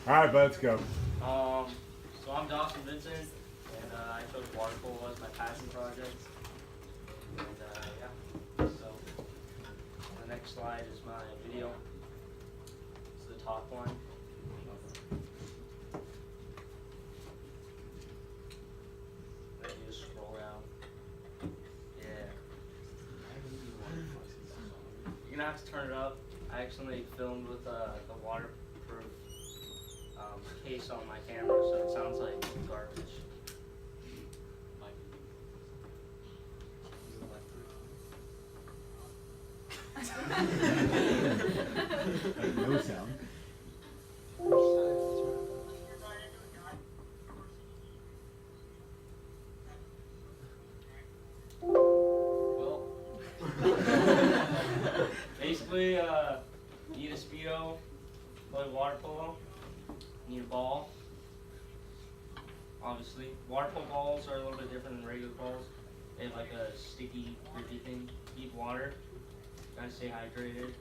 Alright, let's go. So I'm Vincent, and I chose water polo as my passion project. And yeah, so the next slide is my video. It's the top one. Then you just scroll down. Yeah. You're gonna have to turn it up. I accidentally filmed with the waterproof case on my camera, so it sounds like garbage. No sound. Well, basically, you need a Speedo, play water polo, you need a ball. Obviously, water polo balls are a little bit different than regular balls. They have like a sticky, grippy thing. Keep water. Gotta stay hydrated.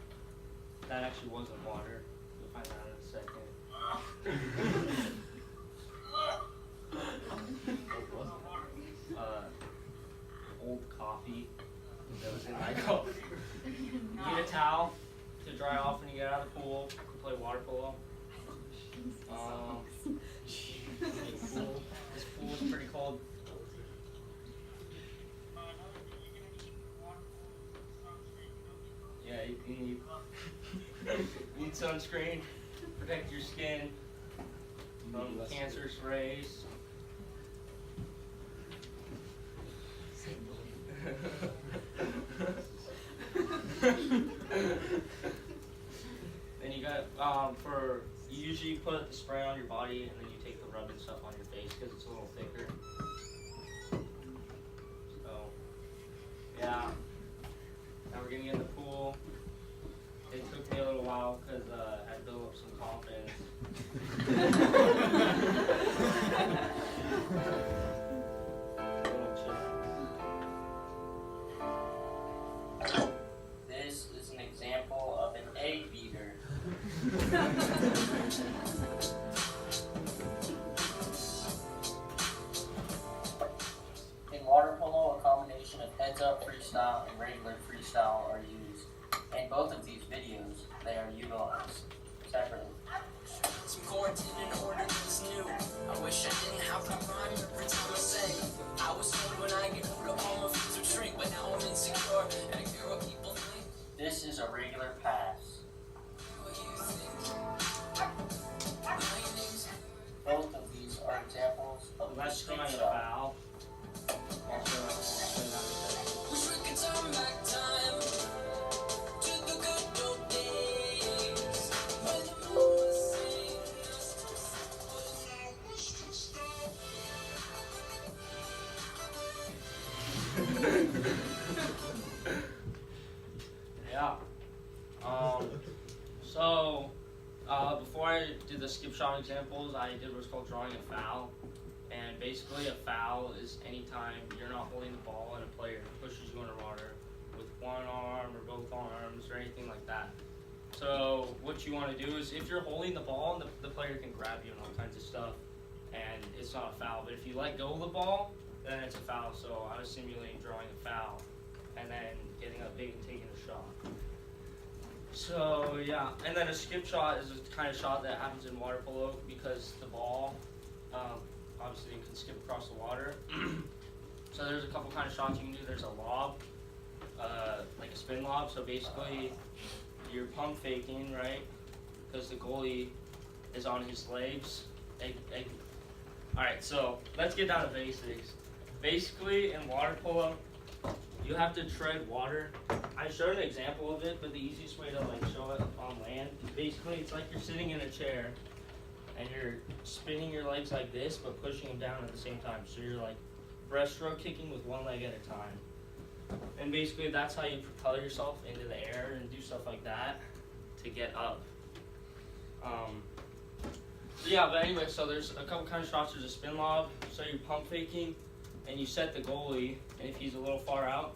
That actually wasn't water. You'll find out in a second. Old coffee that was in my cup. You need a towel to dry off when you get out of the pool to play water polo. This pool is pretty cold. Yeah, you need sunscreen, protect your skin from cancerous rays. Then you got you usually put the spray on your body and then you take the rubbing stuff on your face because it's a little thicker. So yeah, now we're gonna get in the pool. It took me a little while because I had to build up some confidence. This is an example of an egg beater. In water polo, a combination of heads-up freestyle and regular freestyle are used. In both of these videos, they are utilized separately. Some quarantine in order is new. I wish I didn't have to rhyme every time I sang. I was told when I get older all my friends would shrink, but now I'm insecure and I care what people think. This is a regular pass. What you think? Both of these are examples of That's skip going to shot. foul. Wish we could turn back time to the good old days when the moon was saying us to stop, but now wish to stop. Yeah. Before I did the skip shot examples, I did what's called drawing a foul. And basically a foul is anytime you're not holding the ball and a player pushes you underwater with one arm or both arms or anything like that. So what you want to do is if you're holding the ball, the player can grab you and all kinds of stuff, and it's not a foul. But if you let go of the ball, then it's a foul. So I was simulating drawing a foul and then getting up big and taking a shot. So yeah, and then a skip shot is a kind of shot that happens in water polo because the ball, obviously you can skip across the water. So there's a couple kind of shots you can do. There's a lob, like a spin lob. So basically you're pump faking, right? Because the goalie is on his legs. Alright, so let's get down to basics. Basically in water polo, you have to tread water. I showed an example of it, but the easiest way to show it on land, basically it's like you're sitting in a chair and you're spinning your legs like this, but pushing them down at the same time. So you're like breaststroke kicking with one leg at a time. And basically that's how you propel yourself into the air and do stuff like that to get up. Yeah, but anyway, so there's a couple kind of shots. There's a spin lob, so you're pump faking, and you set the goalie, and if he's a little far out,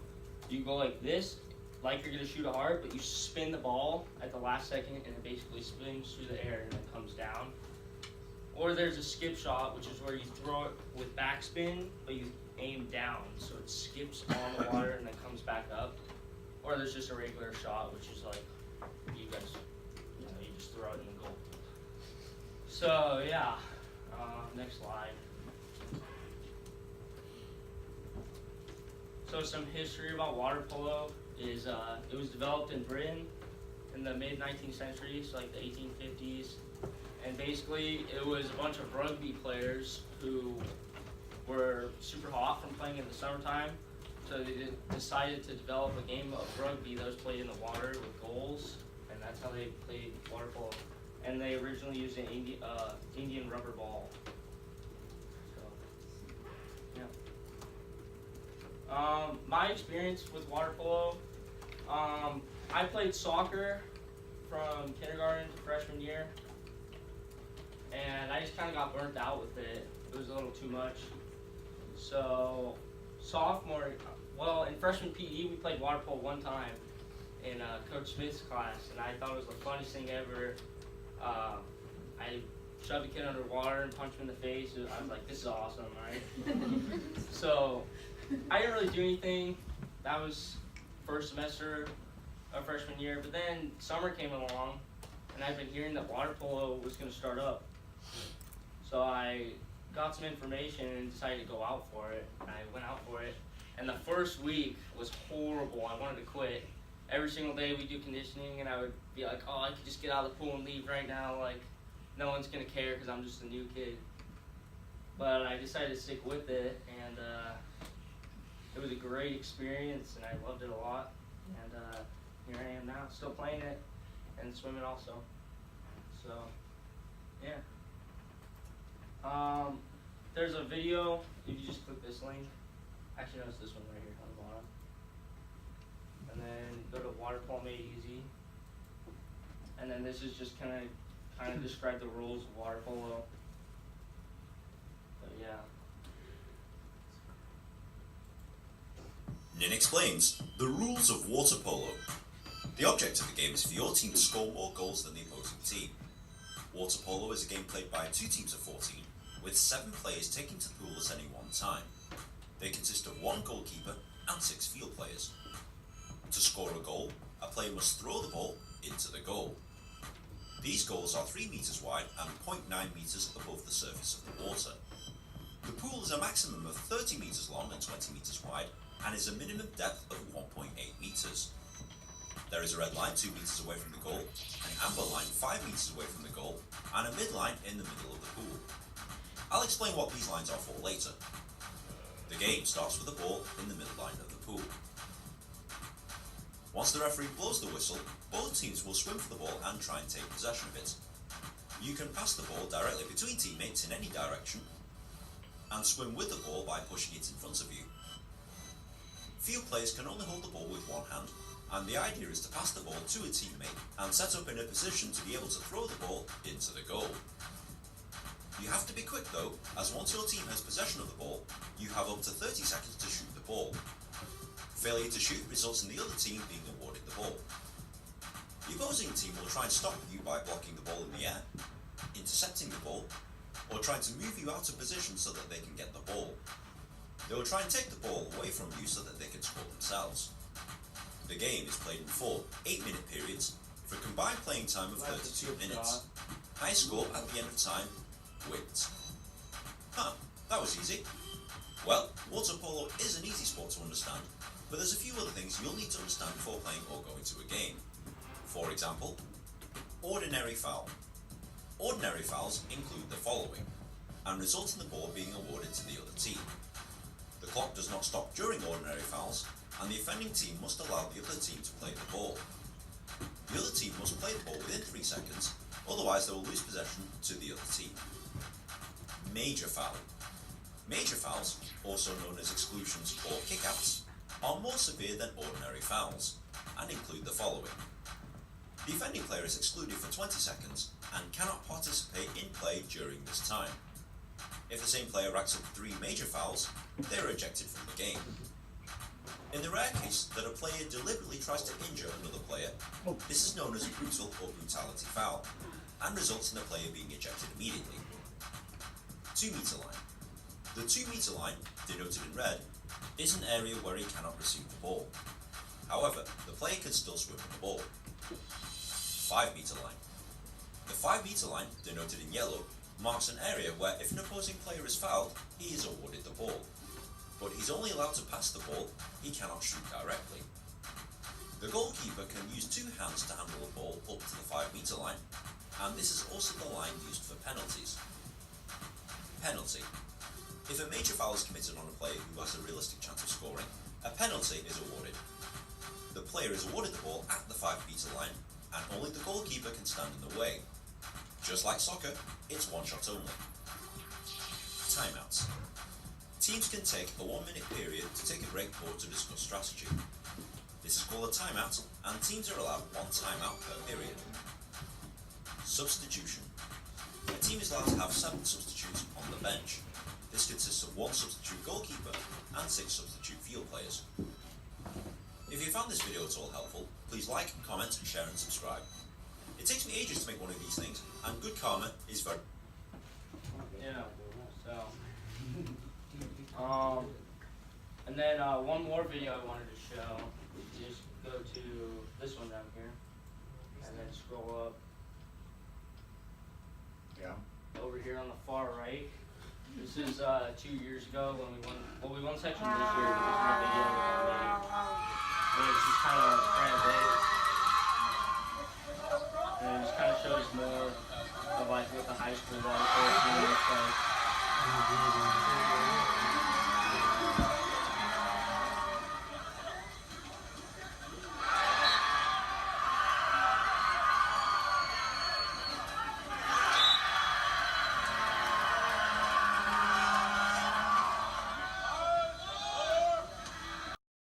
you go like this, like you're gonna shoot a heart, but you spin the ball at the last second, and it basically spins through the air and then comes down. Or there's a skip shot, which is where you throw it with backspin, but you aim down, so it skips on the water and then comes back up. Or there's just a regular shot, which is like you guys, you just throw it in the goal. So yeah, next slide. So some history about water polo is it was developed in Britain in the mid 19th century, so like the 1850s. And basically, it was a bunch of rugby players who were super hot from playing in the summertime. So they decided to develop a game of rugby that was played in the water with goals, and that's how they played water polo. And they originally used an Indian rubber ball. So, yeah. My experience with water polo, I played soccer from kindergarten to freshman year. And I just kind of got burnt out with it. It was a little too much. So, sophomore, well, in freshman PE, we played water polo one time in Coach Smith's class, and I thought it was the funniest thing ever. I shoved a kid underwater and punched him in the face. I was like, this is awesome, right? So, I didn't really do anything. That was first semester of freshman year, but then summer came along, and I've been hearing that water polo was going to start up. So I got some information and decided to go out for it. And I went out for it, and the first week was horrible. I wanted to quit. Every single day we do conditioning, and I would be like, oh, I could just get out of the pool and leave right now. Like, no one's going to care because I'm just a new kid. But I decided to stick with it, and it was a great experience, and I loved it a lot. And here I am now, still playing it and swimming also. So, yeah. There's a video, if you just click this link. Actually, no, it's this one right here on the bottom. And then go to Water Polo Made Easy. And then this is just kind of describe the rules of water polo. But yeah. Nin explains the rules of water polo. The object of the game is for your team to score more goals than the opposing team. Water polo is a game played by 2 teams of 14, with 7 players taking to the pool at any one time. They consist of 1 goalkeeper and 6 field players. To score a goal, a player must throw the ball into the goal. These goals are 3 meters wide and 0.9 meters above the surface of the water. The pool is a maximum of 30 meters long and 20 meters wide, and is a minimum depth of 1.8 meters. There is a red line 2 meters away from the goal, an amber line 5 meters away from the goal, and a midline in the middle of the pool. I'll explain what these lines are for later. The game starts with the ball in the midline of the pool. Once the referee blows the whistle, both teams will swim for the ball and try and take possession of it. You can pass the ball directly between teammates in any direction, and swim with the ball by pushing it in front of you. Field players can only hold the ball with one hand, and the idea is to pass the ball to a teammate and set up in a position to be able to throw the ball into the goal. You have to be quick though, as once your team has possession of the ball, you have up to 30 seconds to shoot the ball. Failure to shoot results in the other team being awarded the ball. The opposing team will try and stop you by blocking the ball in the air, intercepting the ball, or trying to move you out of position so that they can get the ball. They will try and take the ball away from you so that they can score themselves. The game is played in 4 8-minute periods for a combined playing time of 32 minutes. High score at the end of time wins. That was easy. Well, water polo is an easy sport to understand, but there's a few other things you'll need to understand before playing or going to a game. For example, ordinary foul. Ordinary fouls include the following, and result in the ball being awarded to the other team. The clock does not stop during ordinary fouls, and the offending team must allow the other team to play the ball. The other team must play the ball within 3 seconds, otherwise they will lose possession to the other team. Major foul. Major fouls, also known as exclusions or kickouts, are more severe than ordinary fouls, and include the following. The offending player is excluded for 20 seconds and cannot participate in play during this time. If the same player racks up 3 major fouls, they are ejected from the game. In the rare case that a player deliberately tries to injure another player, this is known as a brutal or brutality foul, and results in the player being ejected immediately. 2 meter line. The 2 meter line, denoted in red, is an area where he cannot receive the ball. However, the player can still swim with the ball. 5 meter line. The 5 meter line, denoted in yellow, marks an area where if an opposing player is fouled, he is awarded the ball. But he's only allowed to pass the ball, he cannot shoot directly. The goalkeeper can use 2 hands to handle the ball up to the 5 meter line, and this is also the line used for penalties. Penalty. If a major foul is committed on a player who has a realistic chance of scoring, a penalty is awarded. The player is awarded the ball at the 5 meter line, and only the goalkeeper can stand in the way. Just like soccer, it's one shot only. Timeouts. Teams can take a 1-minute period to take a break or to discuss strategy. This is called a timeout, and teams are allowed 1 timeout per period. Substitution. A team is allowed to have 7 substitutes on the bench. This consists of 1 substitute goalkeeper and 6 substitute field players. If you found this video at all helpful, please like, comment, share and subscribe. It takes me ages to make one of these things, and good karma is very... Yeah, so, and then one more video I wanted to show. Just go to this one down here, and then scroll up Yeah. over here on the far right. This is 2 years ago when we won. Well, we won section this year, but this is a video that I made. And it's just kind of big. And it just kind of shows more of like what the high school volleyball team looks like.